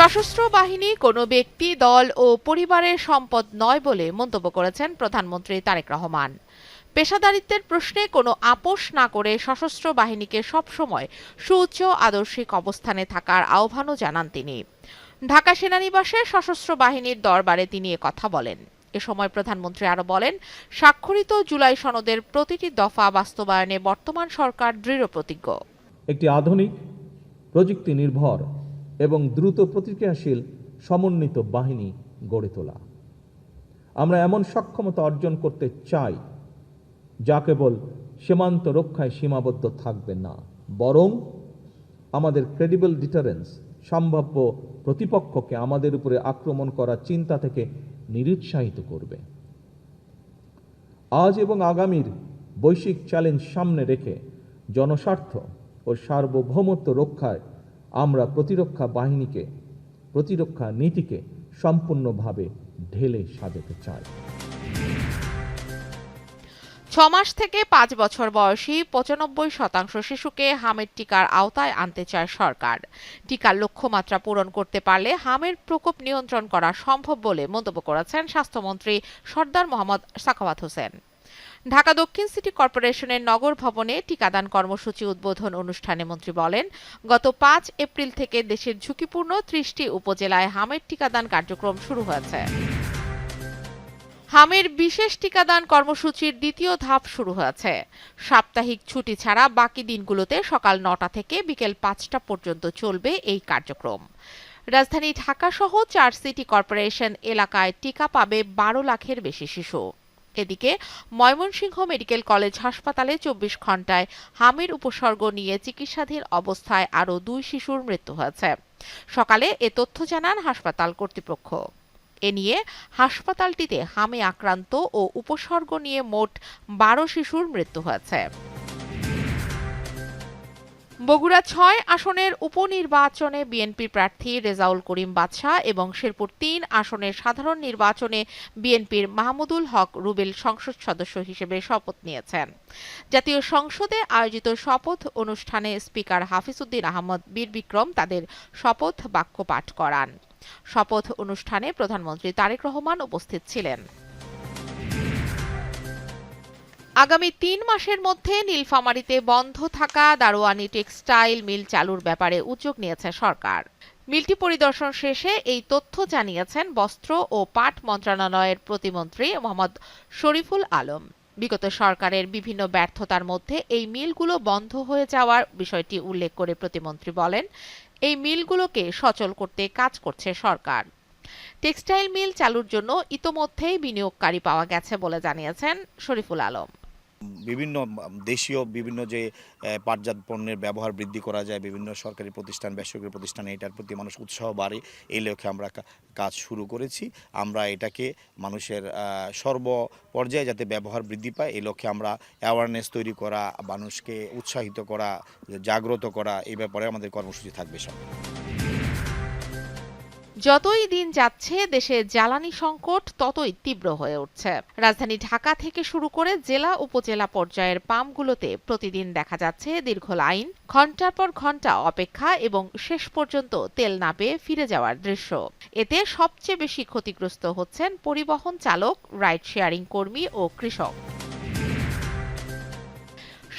সশস্ত্র বাহিনী কোনো ব্যক্তি, দল ও পরিবারের সম্পদ নয় বলে মন্তব্য করেছেন প্রধানমন্ত্রী তারেক রহমান। পেশাদারিত্বের প্রশ্নে কোনো আপোষ না করে সশস্ত্র বাহিনীকে সবসময় সুউচ্চ আদর্শিক অবস্থানে থাকার আহ্বানও জানান তিনি। ঢাকা সেনানিবাসে সশস্ত্র বাহিনীর দরবারে তিনি কথা বলেন। এ সময় প্রধানমন্ত্রী আরও বলেন, স্বাক্ষরিত জুলাই সনদের প্রতিটি দফা বাস্তবায়নে বর্তমান সরকার দৃঢ়প্রতিজ্ঞ। একটি আধুনিক, প্রযুক্তি নির্ভর এবং দ্রুত প্রতিক্রিয়াশীল সমন্বিত বাহিনী গড়ে তোলা। আমরা এমন সক্ষমতা অর্জন করতে চাই যা কেবল সীমান্ত রক্ষায় সীমাবদ্ধ থাকবে না, বরং আমাদের ক্রেডিবল ডিটারেন্স, সম্ভাব্য প্রতিপক্ষকে আমাদের উপরে আক্রমণ করার চিন্তা থেকে নিরুৎসাহিত করবে। আজ এবং আগামীর বৈশ্বিক চ্যালেঞ্জ সামনে রেখে জনস্বার্থ ও সার্বভৌমত্ব রক্ষায় আমরা প্রতিরক্ষা নীতিকে সম্পূর্ণভাবে ঢেলে সাজাতে চাই। 6 মাস থেকে 5 বছর বয়সী 95% শিশুকে হামের টিকার আওতায় আনতে চায় সরকার। টিকার লক্ষ্যমাত্রা পূরণ করতে পারলে হামের প্রকোপ নিয়ন্ত্রণ করা সম্ভব বলে মন্তব্য করেছেন স্বাস্থ্যমন্ত্রী সরদার মোহাম্মদ সাখাওয়াত হোসেন। ঢাকা দক্ষিণ সিটি কর্পোরেশনের নগর ভবনে টিকাদান কর্মসূচি উদ্বোধন অনুষ্ঠানে মন্ত্রী বলেন, গত 5 এপ্রিল থেকে দেশের ঝুঁকিপূর্ণ 30টি উপজেলায় হামের টিকাদান কার্যক্রম শুরু হয়েছে। হামের বিশেষ টিকাদান কর্মসূচির দ্বিতীয় ধাপ শুরু হয়েছে। সাপ্তাহিক ছুটি ছাড়া বাকি দিনগুলোতে সকাল 9টা থেকে বিকেল 5টা পর্যন্ত চলবে এই কার্যক্রম। রাজধানী ঢাকা সহ 4 সিটি কর্পোরেশন এলাকায় টিকা পাবে 12 লাখের বেশি শিশু। এদিকে ময়মনসিংহ মেডিকেল কলেজ হাসপাতালে 24 ঘণ্টায় হামের উপসর্গ নিয়ে চিকিৎসাধীন অবস্থায় আরও 2 শিশুর মৃত্যু হয়েছে। সকালে এ তথ্য জানান হাসপাতাল কর্তৃপক্ষ। এ নিয়ে হাসপাতালটিতে হামে আক্রান্ত ও উপসর্গ নিয়ে মোট 12 শিশুর মৃত্যু হয়েছে। বগুড়া 6 আসনের উপনির্বাচনে বিএনপি প্রার্থী রেজাউল করিম বাদশা এবং শেরপুর 3 আসনের সাধারণ নির্বাচনে বিএনপির মাহমুদুল হক রুবেল সংসদ সদস্য হিসেবে শপথ নিয়েছেন। জাতীয় সংসদে আয়োজিত শপথ অনুষ্ঠানে স্পিকার হাফিজউদ্দিন আহমদ বীর বিক্রম তাদের শপথ বাক্য পাঠ করান। শপথ অনুষ্ঠানে প্রধানমন্ত্রী তারেক রহমান উপস্থিত ছিলেন। আগামী 3 মাসের মধ্যে নীলফামারীতে বন্ধ থাকা দারোয়ানি টেক্সটাইল মিল চালুর ব্যাপারে উদ্যোগ নিয়েছে সরকার। মিলটি পরিদর্শন শেষে এই তথ্য জানিয়েছেন বস্ত্র ও পাট মন্ত্রণালয়ের প্রতিমন্ত্রী মোহাম্মদ শরীফুল আলম। বিগত সরকারের বিভিন্ন ব্যর্থতার মধ্যে এই মিলগুলো বন্ধ হয়ে যাওয়ার বিষয়টি উল্লেখ করে প্রতিমন্ত্রী বলেন, এই মিলগুলোকে সচল করতে কাজ করছে সরকার। টেক্সটাইল মিল চালুর জন্য ইতোমধ্যেই বিনিয়োগকারী পাওয়া গেছে বলে জানিয়েছেন শরীফুল আলম। বিভিন্ন দেশীয় বিভিন্ন যে পাটজাত পণ্যের ব্যবহার বৃদ্ধি করা যায়, বিভিন্ন সরকারি প্রতিষ্ঠান, বেসরকারি প্রতিষ্ঠানে এটার প্রতি মানুষ উৎসাহ বাড়ে, এই লক্ষ্যে আমরা কাজ শুরু করেছি। আমরা এটাকে মানুষের সর্বপর্যায়ে যাতে ব্যবহার বৃদ্ধি পায় এই লক্ষ্যে আমরা অ্যাওয়ারনেস তৈরি করা, মানুষকে উৎসাহিত করা, জাগ্রত করা, এই ব্যাপারে আমাদের কর্মসূচি থাকবে সব। যতই দিন যাচ্ছে দেশে জ্বালানি সংকট ততই তীব্র হয়ে উঠছে। রাজধানী ঢাকা থেকে শুরু করে জেলা উপজেলা পর্যায়ের পাম্পগুলোতে প্রতিদিন দেখা যাচ্ছে দীর্ঘ লাইন, ঘণ্টার পর ঘণ্টা অপেক্ষা এবং শেষ পর্যন্ত তেল না পেয়ে ফিরে যাওয়ার দৃশ্য। এতে সবচেয়ে বেশি ক্ষতিগ্রস্ত হচ্ছেন পরিবহন চালক, রাইড শেয়ারিং কর্মী ও কৃষক।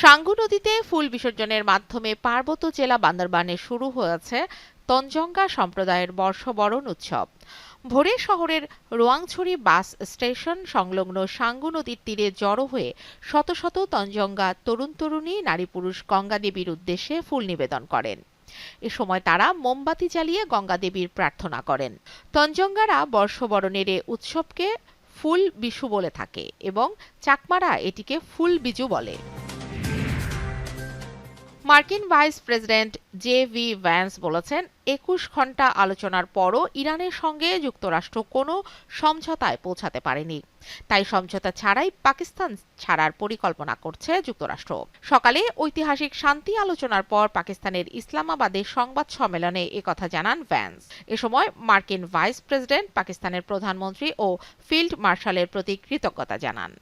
সাঙ্গু নদীতে ফুল বিসর্জনের মাধ্যমে পার্বত্য জেলা বান্দরবানে শুরু হয়েছে তঞ্জঙ্গা সম্প্রদায়ের বর্ষবরণ উৎসব। ভোরে শহরের রোয়াংছড়ি বাস স্টেশন সংলগ্ন সাঙ্গু নদীর তীরে জড়ো হয়ে শত শত তঞ্জঙ্গা তরুণ তরুণী, নারী পুরুষ গঙ্গা দেবীর উদ্দেশ্যে ফুল নিবেদন করেন। এ সময় তারা মোমবাতি জ্বালিয়ে গঙ্গা দেবীর প্রার্থনা করেন। তঞ্জঙ্গারা বর্ষবরণের এ উৎসবকে ফুল বিশু বলে থাকে এবং চাকমারা এটিকে ফুল বিজু বলে। মার্কিন ভাইস প্রেসিডেন্ট জে.ভি. ভ্যান্স বলেছেন, 21 ঘণ্টা আলোচনার পরও ইরানের সঙ্গে যুক্তরাষ্ট্র কোনো সমঝোতায় পৌঁছাতে পারেনি। তাই সমঝোতা ছাড়াই পাকিস্তান ছাড়ার পরিকল্পনা করছে যুক্তরাষ্ট্র। সকালে ঐতিহাসিক শান্তি আলোচনার পর পাকিস্তানের ইসলামাবাদে সংবাদ সম্মেলনে একথা জানান ভ্যান্স। এ সময় মার্কিন ভাইস প্রেসিডেন্ট পাকিস্তানের প্রধানমন্ত্রী ও ফিল্ড মার্শালের প্রতি কৃতজ্ঞতা জানান।